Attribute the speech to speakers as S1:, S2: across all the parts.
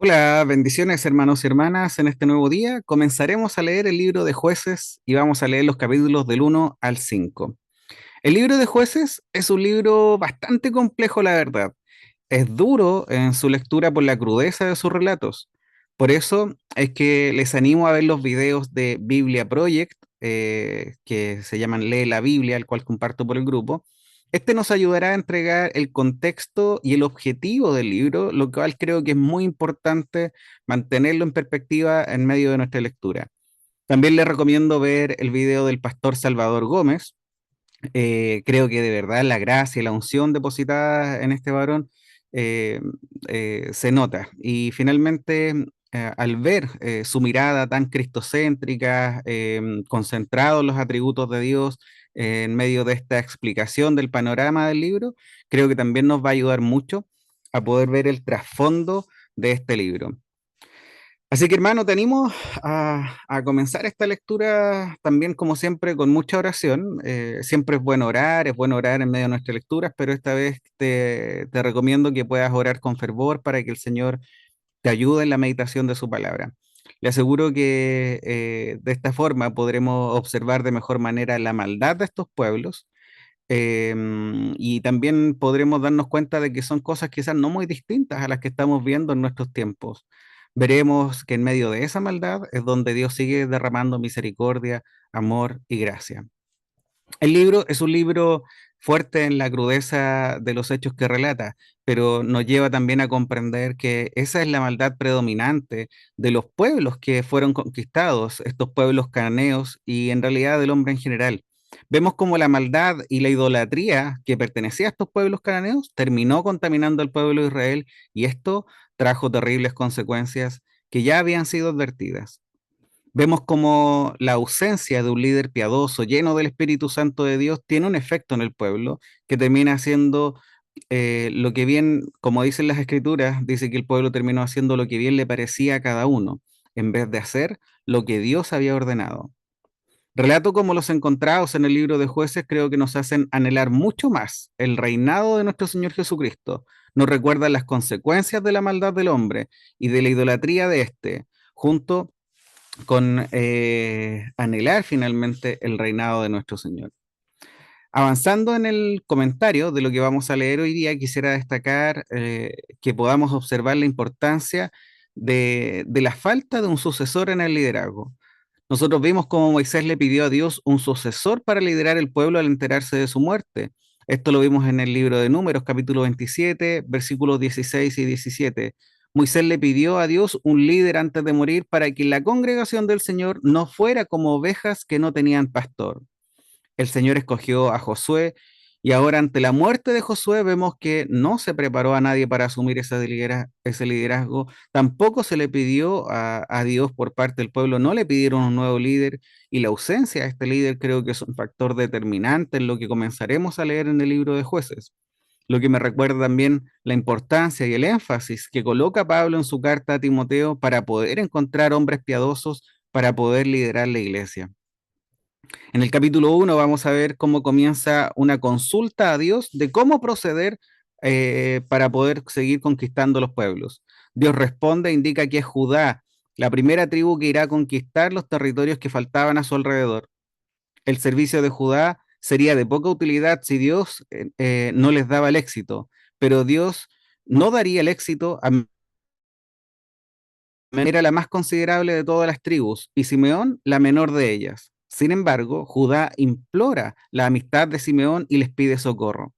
S1: Hola, bendiciones hermanos y hermanas. En este nuevo día comenzaremos a leer el libro de Jueces y vamos a leer los capítulos del 1 al 5. El libro de Jueces es un libro bastante complejo, la verdad. Es duro en su lectura por la crudeza de sus relatos. Por eso es que les animo a ver los videos de Biblia Project, que se llaman Lee la Biblia, el cual comparto por el grupo. Este nos ayudará a entregar el contexto y el objetivo del libro, lo cual creo que es muy importante mantenerlo en perspectiva en medio de nuestra lectura. También les recomiendo ver el video del pastor Salvador Gómez. Creo que de verdad la gracia y la unción depositada en este varón eh, se nota. Y finalmente, al ver su mirada tan cristocéntrica, concentrado en los atributos de Dios, en medio de esta explicación del panorama del libro, creo que también nos va a ayudar mucho a poder ver el trasfondo de este libro. Así que hermano, te animo a comenzar esta lectura también como siempre con mucha oración. Siempre es bueno orar en medio de nuestras lecturas, pero esta vez te recomiendo que puedas orar con fervor para que el Señor te ayude en la meditación de su palabra. Le aseguro que de esta forma podremos observar de mejor manera la maldad de estos pueblos, y también podremos darnos cuenta de que son cosas quizás no muy distintas a las que estamos viendo en nuestros tiempos. Veremos que en medio de esa maldad es donde Dios sigue derramando misericordia, amor y gracia. El libro es un libro fuerte en la crudeza de los hechos que relata, pero nos lleva también a comprender que esa es la maldad predominante de los pueblos que fueron conquistados, estos pueblos cananeos y en realidad del hombre en general. Vemos cómo la maldad y la idolatría que pertenecía a estos pueblos cananeos terminó contaminando al pueblo de Israel y esto trajo terribles consecuencias que ya habían sido advertidas. Vemos como la ausencia de un líder piadoso, lleno del Espíritu Santo de Dios, tiene un efecto en el pueblo que termina haciendo lo que bien, como dicen las Escrituras, dice que el pueblo terminó haciendo lo que bien le parecía a cada uno, en vez de hacer lo que Dios había ordenado. Relatos como los encontrados en el libro de Jueces creo que nos hacen anhelar mucho más el reinado de nuestro Señor Jesucristo. Nos recuerdan las consecuencias de la maldad del hombre y de la idolatría de éste, junto con anhelar finalmente el reinado de nuestro Señor. Avanzando en el comentario de lo que vamos a leer hoy día, quisiera destacar que podamos observar la importancia de la falta de un sucesor en el liderazgo. Nosotros vimos cómo Moisés le pidió a Dios un sucesor para liderar el pueblo al enterarse de su muerte. Esto lo vimos en el libro de Números, capítulo 27, versículos 16 y 17. Moisés le pidió a Dios un líder antes de morir para que la congregación del Señor no fuera como ovejas que no tenían pastor. El Señor escogió a Josué y ahora ante la muerte de Josué vemos que no se preparó a nadie para asumir ese liderazgo, tampoco se le pidió a Dios por parte del pueblo, no le pidieron un nuevo líder y la ausencia de este líder creo que es un factor determinante en lo que comenzaremos a leer en el libro de Jueces. Lo que me recuerda también la importancia y el énfasis que coloca Pablo en su carta a Timoteo para poder encontrar hombres piadosos para poder liderar la iglesia. En el capítulo 1 vamos a ver cómo comienza una consulta a Dios de cómo proceder para poder seguir conquistando los pueblos. Dios responde e indica que es Judá, la primera tribu que irá a conquistar los territorios que faltaban a su alrededor. El servicio de Judá sería de poca utilidad si Dios no les daba el éxito, pero Dios no daría el éxito a era la más considerable de todas las tribus, y Simeón la menor de ellas. Sin embargo, Judá implora la amistad de Simeón y les pide socorro.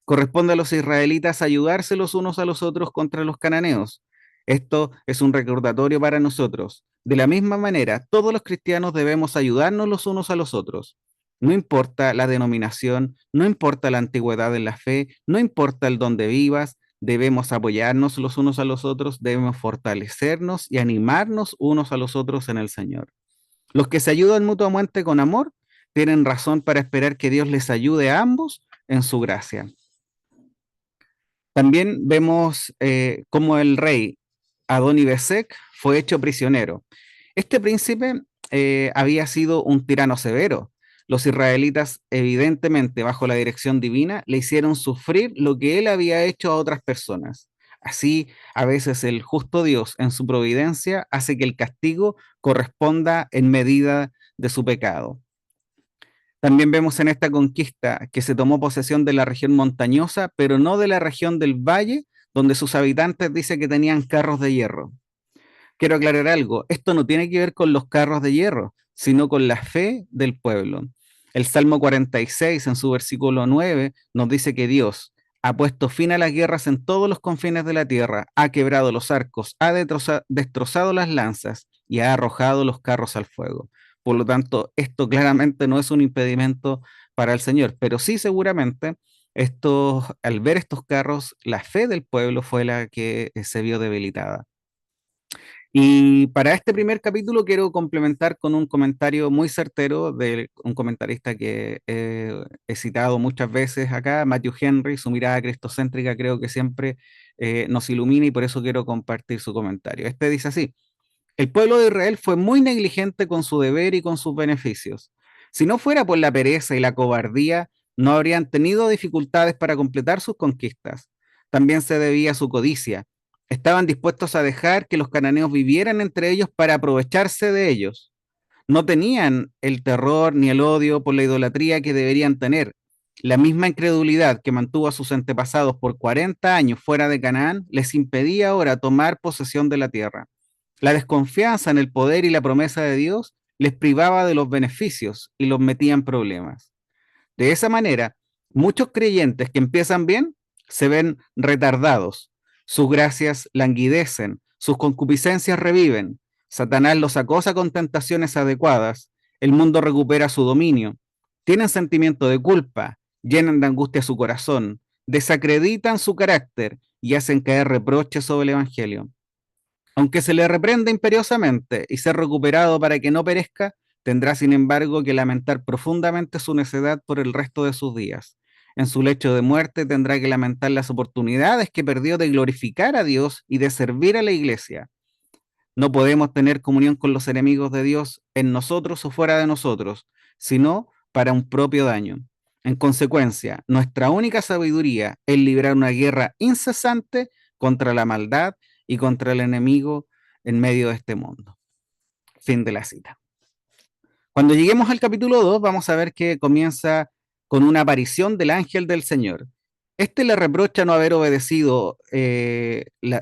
S1: Corresponde a los israelitas ayudarse los unos a los otros contra los cananeos. Esto es un recordatorio para nosotros. De la misma manera, todos los cristianos debemos ayudarnos los unos a los otros. No importa la denominación, no importa la antigüedad en la fe, no importa el dónde vivas, debemos apoyarnos los unos a los otros, debemos fortalecernos y animarnos unos a los otros en el Señor. Los que se ayudan mutuamente con amor tienen razón para esperar que Dios les ayude a ambos en su gracia. También vemos cómo el rey Adoni-Besec fue hecho prisionero. Este príncipe había sido un tirano severo. Los israelitas, evidentemente bajo la dirección divina, le hicieron sufrir lo que él había hecho a otras personas. Así, a veces el justo Dios, en su providencia, hace que el castigo corresponda en medida de su pecado. También vemos en esta conquista que se tomó posesión de la región montañosa, pero no de la región del valle, donde sus habitantes dice que tenían carros de hierro. Quiero aclarar algo, esto no tiene que ver con los carros de hierro, sino con la fe del pueblo. El Salmo 46, en su versículo 9, nos dice que Dios ha puesto fin a las guerras en todos los confines de la tierra, ha quebrado los arcos, ha destrozado las lanzas y ha arrojado los carros al fuego. Por lo tanto, esto claramente no es un impedimento para el Señor, pero sí seguramente al ver estos carros, la fe del pueblo fue la que se vio debilitada. Y para este primer capítulo quiero complementar con un comentario muy certero de un comentarista que he citado muchas veces acá, Matthew Henry. Su mirada cristocéntrica creo que siempre nos ilumina y por eso quiero compartir su comentario. Este dice así: el pueblo de Israel fue muy negligente con su deber y con sus beneficios. Si no fuera por la pereza y la cobardía, no habrían tenido dificultades para completar sus conquistas. También se debía a su codicia. Estaban dispuestos a dejar que los cananeos vivieran entre ellos para aprovecharse de ellos. No tenían el terror ni el odio por la idolatría que deberían tener. La misma incredulidad que mantuvo a sus antepasados por 40 años fuera de Canaán les impedía ahora tomar posesión de la tierra. La desconfianza en el poder y la promesa de Dios les privaba de los beneficios y los metía en problemas. De esa manera, muchos creyentes que empiezan bien se ven retardados, sus gracias languidecen, sus concupiscencias reviven, Satanás los acosa con tentaciones adecuadas, el mundo recupera su dominio, tienen sentimiento de culpa, llenan de angustia su corazón, desacreditan su carácter y hacen caer reproches sobre el Evangelio. Aunque se le reprenda imperiosamente y ser recuperado para que no perezca, tendrá sin embargo que lamentar profundamente su necedad por el resto de sus días. En su lecho de muerte tendrá que lamentar las oportunidades que perdió de glorificar a Dios y de servir a la iglesia. No podemos tener comunión con los enemigos de Dios en nosotros o fuera de nosotros, sino para un propio daño. En consecuencia, nuestra única sabiduría es librar una guerra incesante contra la maldad y contra el enemigo en medio de este mundo. Fin de la cita. Cuando lleguemos al capítulo 2, vamos a ver que comienza con una aparición del ángel del Señor. Este le reprocha no haber obedecido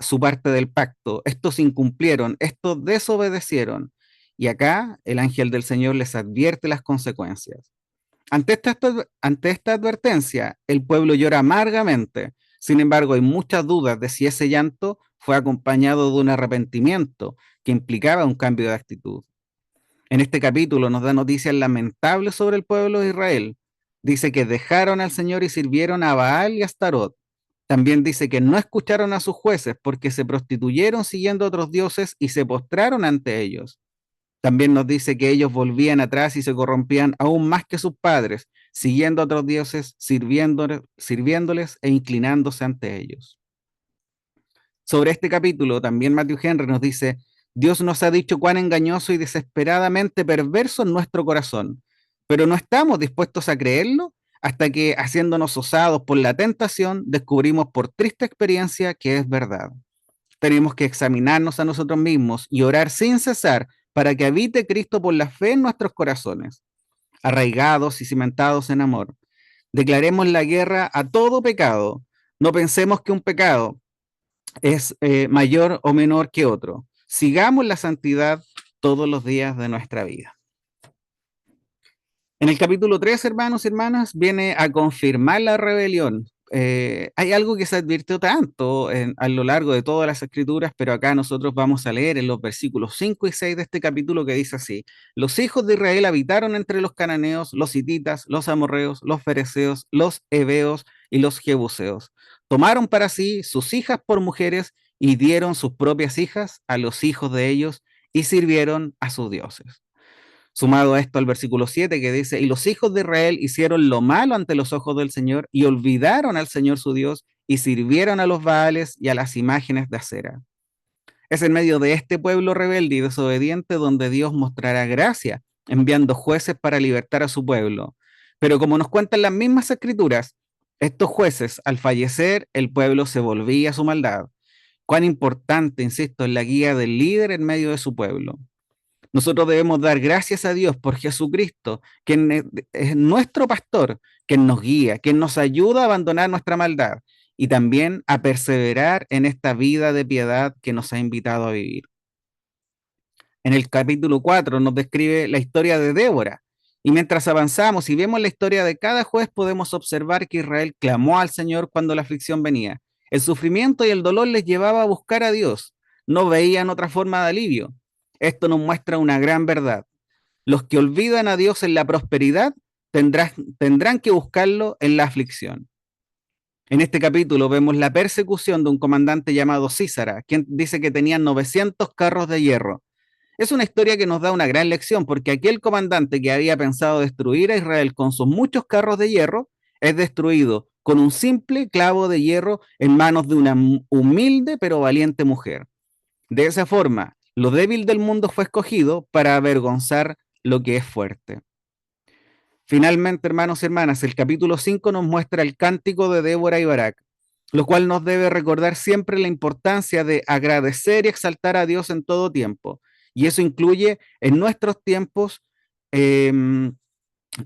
S1: su parte del pacto. Estos incumplieron, estos desobedecieron. Y acá el ángel del Señor les advierte las consecuencias. Ante esta advertencia, el pueblo llora amargamente. Sin embargo, hay muchas dudas de si ese llanto fue acompañado de un arrepentimiento que implicaba un cambio de actitud. En este capítulo nos da noticias lamentables sobre el pueblo de Israel. Dice que dejaron al Señor y sirvieron a Baal y a Astarot. También dice que no escucharon a sus jueces porque se prostituyeron siguiendo a otros dioses y se postraron ante ellos. También nos dice que ellos volvían atrás y se corrompían aún más que sus padres, siguiendo a otros dioses, sirviéndoles e inclinándose ante ellos. Sobre este capítulo, también Matthew Henry nos dice: Dios nos ha dicho cuán engañoso y desesperadamente perverso es nuestro corazón, pero no estamos dispuestos a creerlo hasta que, haciéndonos osados por la tentación, descubrimos por triste experiencia que es verdad. Tenemos que examinarnos a nosotros mismos y orar sin cesar para que habite Cristo por la fe en nuestros corazones, arraigados y cimentados en amor. Declaremos la guerra a todo pecado. No pensemos que un pecado es mayor o menor que otro. Sigamos la santidad todos los días de nuestra vida. En el capítulo 3, hermanos y hermanas, viene a confirmar la rebelión. Hay algo que se advirtió tanto a lo largo de todas las escrituras, pero acá nosotros vamos a leer en los versículos 5 y 6 de este capítulo que dice así: los hijos de Israel habitaron entre los cananeos, los hititas, los amorreos, los fereceos, los heveos y los jebuseos. Tomaron para sí sus hijas por mujeres y dieron sus propias hijas a los hijos de ellos y sirvieron a sus dioses. Sumado a esto al versículo 7 que dice: y los hijos de Israel hicieron lo malo ante los ojos del Señor y olvidaron al Señor su Dios y sirvieron a los Baales y a las imágenes de acera. Es en medio de este pueblo rebelde y desobediente donde Dios mostrará gracia, enviando jueces para libertar a su pueblo. Pero como nos cuentan las mismas escrituras, estos jueces, al fallecer, el pueblo se volvía a su maldad. cuán importante, insisto, es la guía del líder en medio de su pueblo. Nosotros debemos dar gracias a Dios por Jesucristo, quien es nuestro pastor, quien nos guía, quien nos ayuda a abandonar nuestra maldad y también a perseverar en esta vida de piedad que nos ha invitado a vivir. En el capítulo 4 nos describe la historia de Débora. Y mientras avanzamos y vemos la historia de cada juez, podemos observar que Israel clamó al Señor cuando la aflicción venía. El sufrimiento y el dolor les llevaba a buscar a Dios. No veían otra forma de alivio. Esto nos muestra una gran verdad. Los que olvidan a Dios en la prosperidad tendrán que buscarlo en la aflicción. En este capítulo vemos la persecución de un comandante llamado Císara, quien dice que tenía 900 carros de hierro. Es una historia que nos da una gran lección, porque aquel comandante que había pensado destruir a Israel con sus muchos carros de hierro es destruido con un simple clavo de hierro en manos de una humilde pero valiente mujer. De esa forma, lo débil del mundo fue escogido para avergonzar lo que es fuerte. Finalmente, hermanos y hermanas, el capítulo 5 nos muestra el cántico de Débora y Barak, lo cual nos debe recordar siempre la importancia de agradecer y exaltar a Dios en todo tiempo. Y eso incluye en nuestros tiempos eh,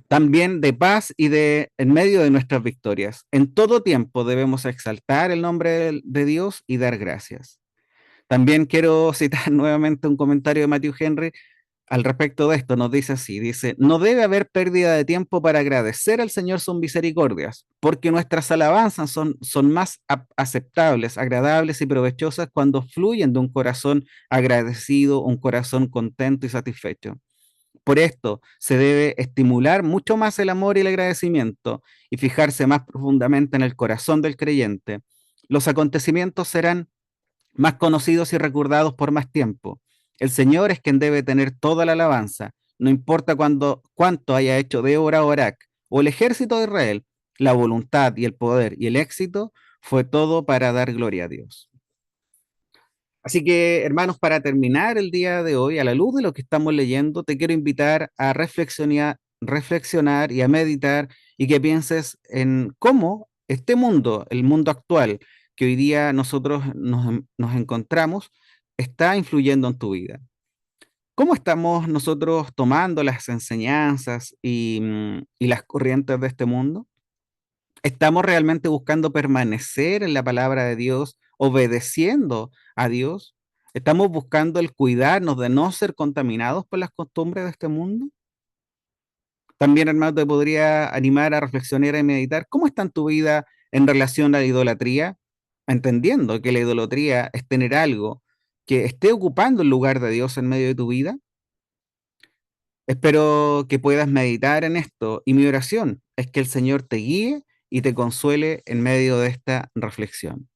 S1: también de paz y en medio de nuestras victorias. En todo tiempo debemos exaltar el nombre de Dios y dar gracias. También quiero citar nuevamente un comentario de Matthew Henry al respecto de esto. Nos dice así, dice, no debe haber pérdida de tiempo para agradecer al Señor sus misericordias, porque nuestras alabanzas son más aceptables, agradables y provechosas cuando fluyen de un corazón agradecido, un corazón contento y satisfecho. Por esto se debe estimular mucho más el amor y el agradecimiento y fijarse más profundamente en el corazón del creyente. Los acontecimientos serán más conocidos y recordados por más tiempo. El Señor es quien debe tener toda la alabanza, no importa cuánto haya hecho Débora o Barak o el ejército de Israel, la voluntad y el poder y el éxito fue todo para dar gloria a Dios. Así que, hermanos, para terminar el día de hoy, a la luz de lo que estamos leyendo, te quiero invitar a reflexionar y a meditar y que pienses en cómo este mundo, el mundo actual que hoy día nosotros nos encontramos, está influyendo en tu vida. ¿Cómo estamos nosotros tomando las enseñanzas y las corrientes de este mundo? ¿Estamos realmente buscando permanecer en la palabra de Dios, obedeciendo a Dios? ¿Estamos buscando el cuidarnos de no ser contaminados por las costumbres de este mundo? También, hermano, te podría animar a reflexionar y meditar cómo está en tu vida en relación a la idolatría, entendiendo que la idolatría es tener algo que esté ocupando el lugar de Dios en medio de tu vida. Espero que puedas meditar en esto y mi oración es que el Señor te guíe y te consuele en medio de esta reflexión.